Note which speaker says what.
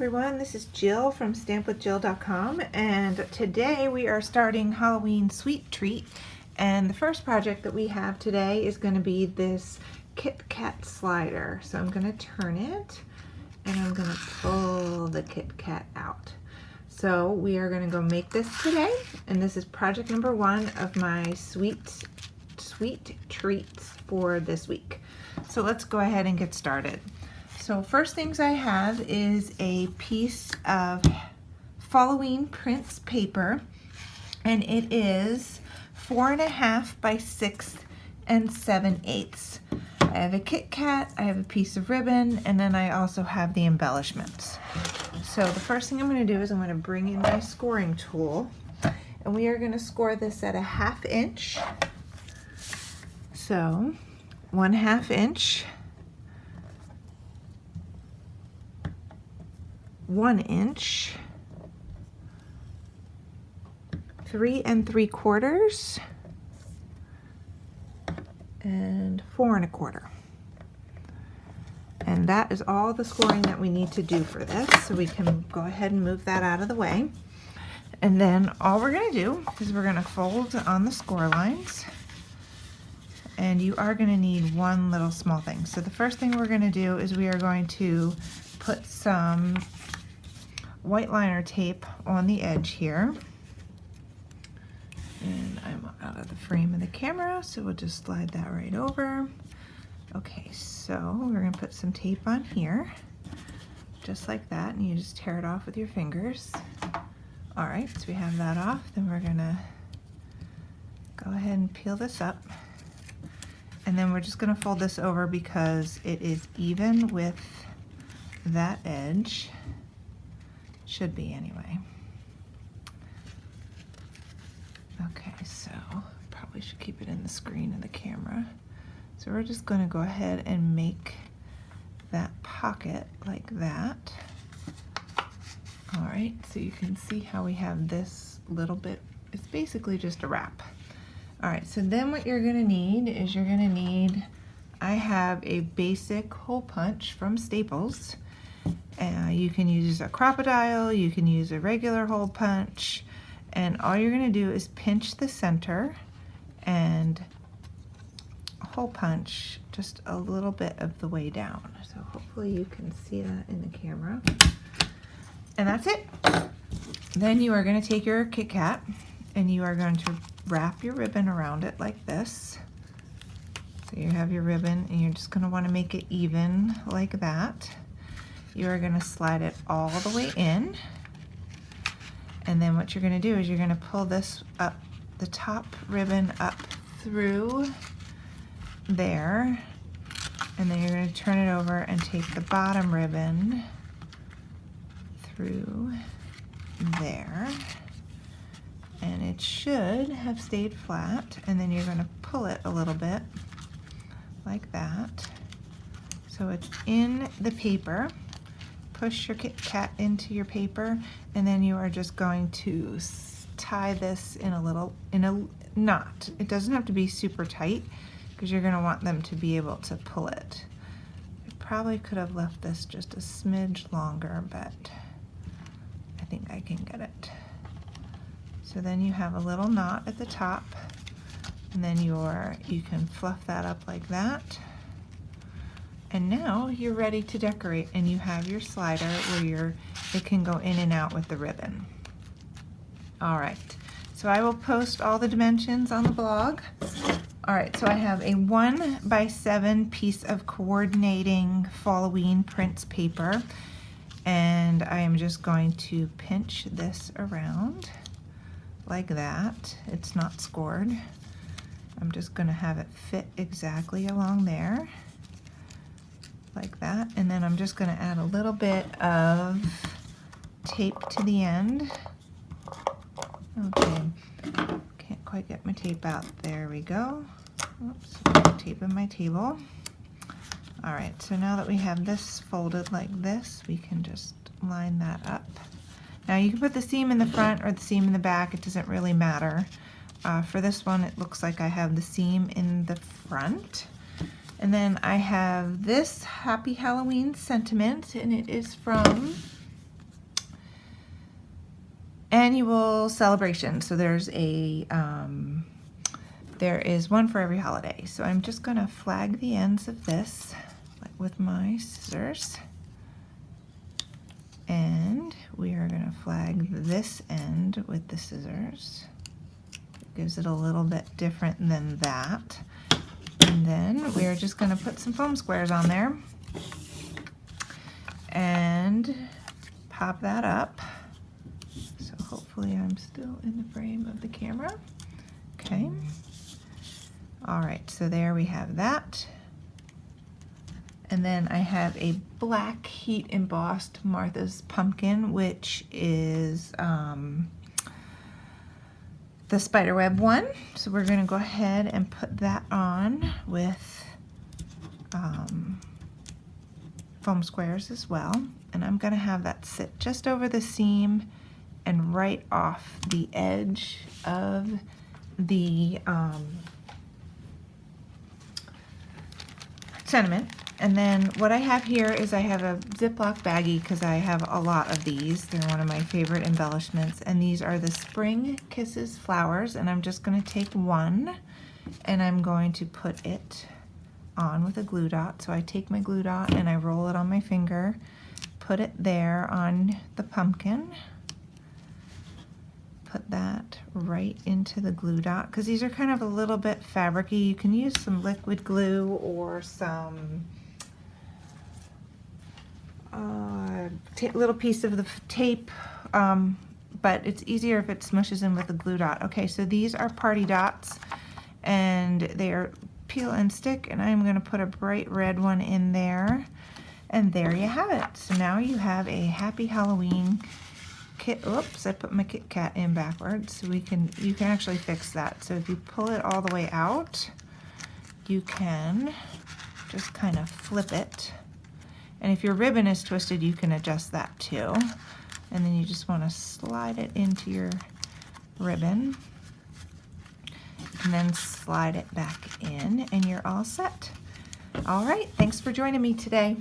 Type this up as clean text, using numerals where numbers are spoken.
Speaker 1: everyone, this is Jill from stampwithjill.com, and today we are starting Halloween Sweet Treat. And the first project that we have today is going to be this Kit Kat slider. So I'm going to turn it and I'm going to pull the Kit Kat out. So we are going to go make this today, and this is project number 1 of my sweet treats for this week. So let's go ahead and get started. So first things I have is a piece of Halloween prints paper, and it is 4.5 by 6 7/8. I have a Kit Kat, I have a piece of ribbon, and then I also have the embellishments. So the first thing I'm going to do is I'm going to bring in my scoring tool, and we are going to score this at a 1/2 inch. So 1/2 inch, 1 inch, 3 3/4, and 4 1/4. And that is all the scoring that we need to do for this. So we can go ahead and move that out of the way. And then all we're going to do is we're going to fold on the score lines. And you are going to need one little small thing. So the first thing we're going to do is we are going to put some white liner tape on the edge here. And I'm out of the frame of the camera, so we'll just slide that right over. Okay, so we're going to put some tape on here, just like that, and you just tear it off with your fingers. All right, so we have that off. Then we're going to go ahead and peel this up. And then we're just going to fold this over because it is even with that edge. Should be anyway. Okay, so probably should keep it in the screen of the camera. So we're just going to go ahead and make that pocket like that. All right, so you can see how we have this little bit. It's basically just a wrap. All right, so then what you're going to need is I have a basic hole punch from Staples. You can use a crocodile, you can use a regular hole punch, and all you're going to do is pinch the center and hole punch just a little bit of the way down. So hopefully you can see that in the camera. And that's it. Then you are going to take your Kit Kat and you are going to wrap your ribbon around it like this. So you have your ribbon and you're just going to want to make it even like that. You are going to slide it all the way in, and then what you're going to do is you're going to pull this up, the top ribbon up through there, and then you're going to turn it over and take the bottom ribbon through there, and it should have stayed flat, and then you're going to pull it a little bit like that so it's in the paper. Push your Kit Kat into your paper, and then you are just going to tie this in a knot. It doesn't have to be super tight because you're going to want them to be able to pull it. I probably could have left this just a smidge longer, but I think I can get it. So then you have a little knot at the top, and then you can fluff that up like that. And now you're ready to decorate, and you have your slider where it can go in and out with the ribbon. All right, so I will post all the dimensions on the blog. All right, so I have a 1 by 7 piece of coordinating Halloween prints paper, and I am just going to pinch this around like that. It's not scored. I'm just going to have it fit exactly along there, like that, and then I'm just going to add a little bit of tape to the end. Okay, can't quite get my tape out. There we go. Oops, tape in my table. All right, so now that we have this folded like this, we can just line that up. Now you can put the seam in the front or the seam in the back, it doesn't really matter. For this one, it looks like I have the seam in the front. And then I have this Happy Halloween sentiment, and it is from annual celebration. So there's a there is one for every holiday. So I'm just going to flag the ends of this with my scissors. And we are going to flag this end with the scissors. It gives it a little bit different than that. And then we are just going to put some foam squares on there and pop that up. So hopefully I'm still in the frame of the camera. Okay. All right, so there we have that. And then I have a black heat embossed Martha's Pumpkin, which is the spiderweb one. So we're gonna go ahead and put that on with foam squares as well. And I'm gonna have that sit just over the seam and right off the edge of the sentiment. And then what I have here is I have a Ziploc baggie because I have a lot of these. They're one of my favorite embellishments. And these are the Spring Kisses flowers. And I'm just going to take one and I'm going to put it on with a glue dot. So I take my glue dot and I roll it on my finger, put it there on the pumpkin. Put that right into the glue dot because these are kind of a little bit fabricy. You can use some liquid glue or some little piece of the tape, but it's easier if it smushes in with a glue dot. Okay, so these are party dots and they are peel and stick, and I'm going to put a bright red one in there, and there you have it. So now you have a happy Halloween kit. Oops, I put my Kit Kat in backwards. So you can actually fix that. So if you pull it all the way out, you can just kind of flip it. And if your ribbon is twisted, you can adjust that too. And then you just want to slide it into your ribbon and then slide it back in and you're all set. All right, thanks for joining me today.